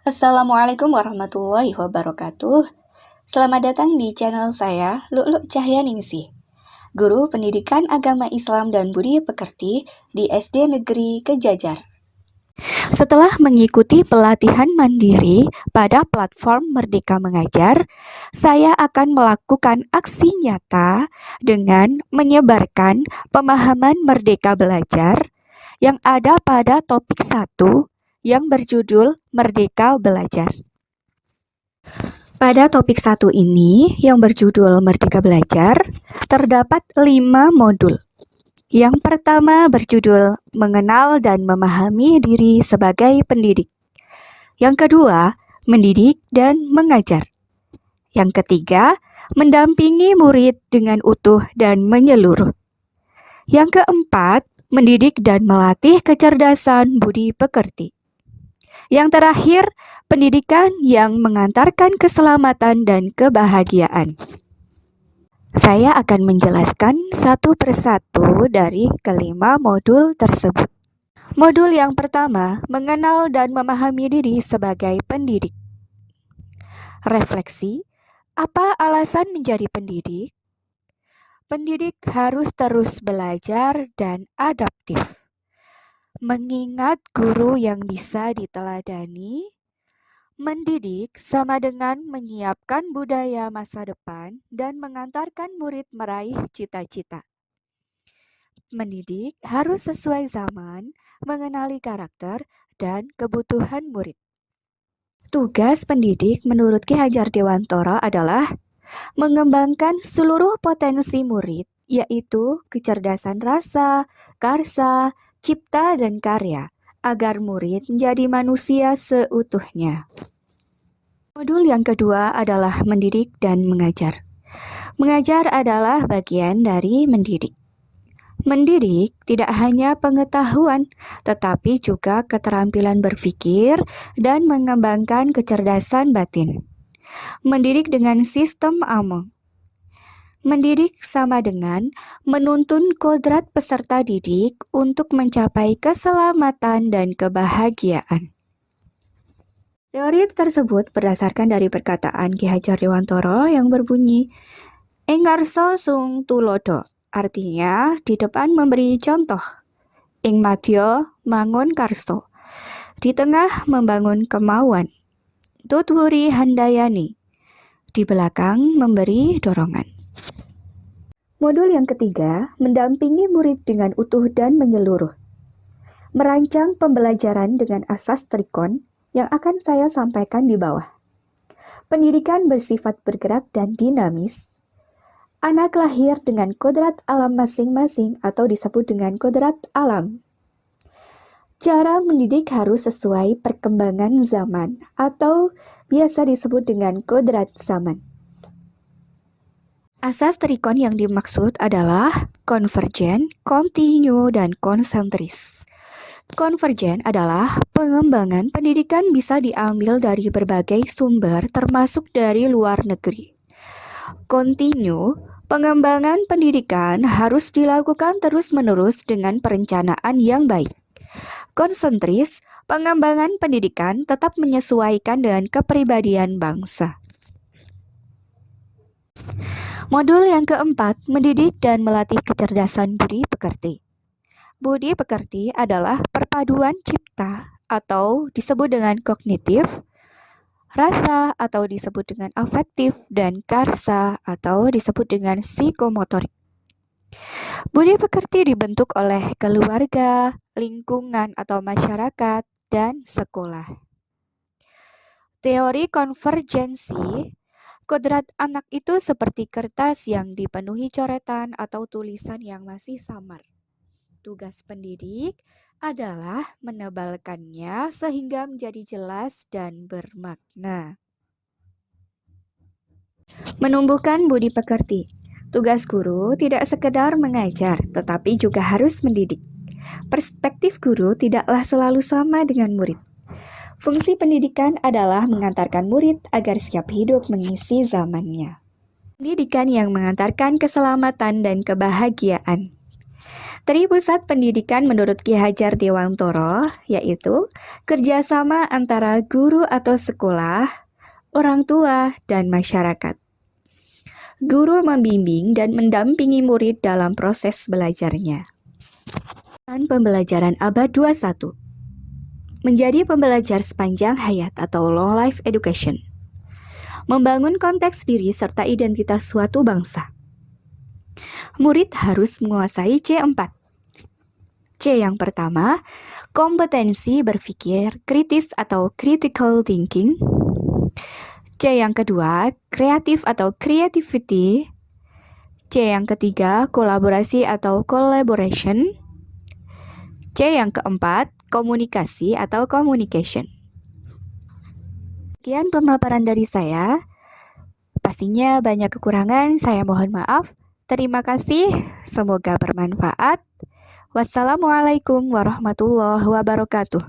Assalamualaikum warahmatullahi wabarakatuh. Selamat datang di channel saya, Lu'lu' Cahyaningsih, Guru Pendidikan Agama Islam dan Budi Pekerti di SD Negeri Kejajar. Setelah mengikuti pelatihan mandiri pada platform Merdeka Mengajar, saya akan melakukan aksi nyata dengan menyebarkan pemahaman Merdeka Belajar yang ada pada topik 1 yang berjudul Merdeka Belajar. Pada topik 1 ini yang berjudul Merdeka Belajar, terdapat 5 modul. Yang pertama berjudul Mengenal dan Memahami Diri sebagai Pendidik. Yang kedua, Mendidik dan Mengajar. Yang ketiga, Mendampingi murid dengan utuh dan menyeluruh. Yang keempat, Mendidik dan melatih kecerdasan budi pekerti. Yang terakhir, pendidikan yang mengantarkan keselamatan dan kebahagiaan. Saya akan menjelaskan satu persatu dari kelima modul tersebut. Modul yang pertama, mengenal dan memahami diri sebagai pendidik. Refleksi, apa alasan menjadi pendidik? Pendidik harus terus belajar dan adaptif. Mengingat guru yang bisa diteladani. Mendidik sama dengan menyiapkan budaya masa depan dan mengantarkan murid meraih cita-cita. Mendidik harus sesuai zaman, mengenali karakter dan kebutuhan murid. Tugas pendidik menurut Ki Hajar Dewantara adalah mengembangkan seluruh potensi murid, yaitu kecerdasan rasa, karsa, cipta, dan karya, agar murid menjadi manusia seutuhnya. Modul yang kedua adalah mendidik dan mengajar. Mengajar adalah bagian dari mendidik. Mendidik tidak hanya pengetahuan, tetapi juga keterampilan berpikir dan mengembangkan kecerdasan batin. Mendidik dengan sistem Among. Mendidik sama dengan menuntun kodrat peserta didik untuk mencapai keselamatan dan kebahagiaan. Teori tersebut berdasarkan dari perkataan Ki Hajar Dewantara yang berbunyi Ing ngarsa sung tulodo, artinya di depan memberi contoh. Ing madya mangun karso, di tengah membangun kemauan. Tutwuri handayani, di belakang memberi dorongan. Modul yang ketiga, mendampingi murid dengan utuh dan menyeluruh. Merancang pembelajaran dengan asas trikon yang akan saya sampaikan di bawah. Pendidikan bersifat bergerak dan dinamis. Anak lahir dengan kodrat alam masing-masing atau disebut dengan kodrat alam. Cara mendidik harus sesuai perkembangan zaman atau biasa disebut dengan kodrat zaman. Asas trikon yang dimaksud adalah konvergen, kontinu, dan konsentris. Konvergen adalah pengembangan pendidikan bisa diambil dari berbagai sumber termasuk dari luar negeri. Kontinu, pengembangan pendidikan harus dilakukan terus-menerus dengan perencanaan yang baik. Konsentris, pengembangan pendidikan tetap menyesuaikan dengan kepribadian bangsa. Modul yang keempat, mendidik dan melatih kecerdasan budi pekerti. Budi pekerti adalah perpaduan cipta atau disebut dengan kognitif, rasa atau disebut dengan afektif, dan karsa atau disebut dengan psikomotorik. Budi pekerti dibentuk oleh keluarga, lingkungan atau masyarakat, dan sekolah. Teori konvergensi. Kodrat anak itu seperti kertas yang dipenuhi coretan atau tulisan yang masih samar. Tugas pendidik adalah menebalkannya sehingga menjadi jelas dan bermakna. Menumbuhkan budi pekerti. Tugas guru tidak sekedar mengajar, tetapi juga harus mendidik. Perspektif guru tidaklah selalu sama dengan murid. Fungsi pendidikan adalah mengantarkan murid agar siap hidup mengisi zamannya. Pendidikan yang mengantarkan keselamatan dan kebahagiaan. Tri Pusat Pendidikan menurut Ki Hajar Dewantoro yaitu kerjasama antara guru atau sekolah, orang tua, dan masyarakat. Guru membimbing dan mendampingi murid dalam proses belajarnya. Dan pembelajaran abad 21. Menjadi pembelajar sepanjang hayat atau long life education. Membangun konteks diri serta identitas suatu bangsa. Murid harus menguasai C4. C yang pertama, kompetensi berpikir kritis atau critical thinking. C yang kedua, kreatif atau creativity. C yang ketiga, kolaborasi atau collaboration. C yang keempat, komunikasi atau communication. Sekian pemaparan dari saya. Pastinya banyak kekurangan, saya mohon maaf. Terima kasih, semoga bermanfaat. Wassalamualaikum warahmatullahi wabarakatuh.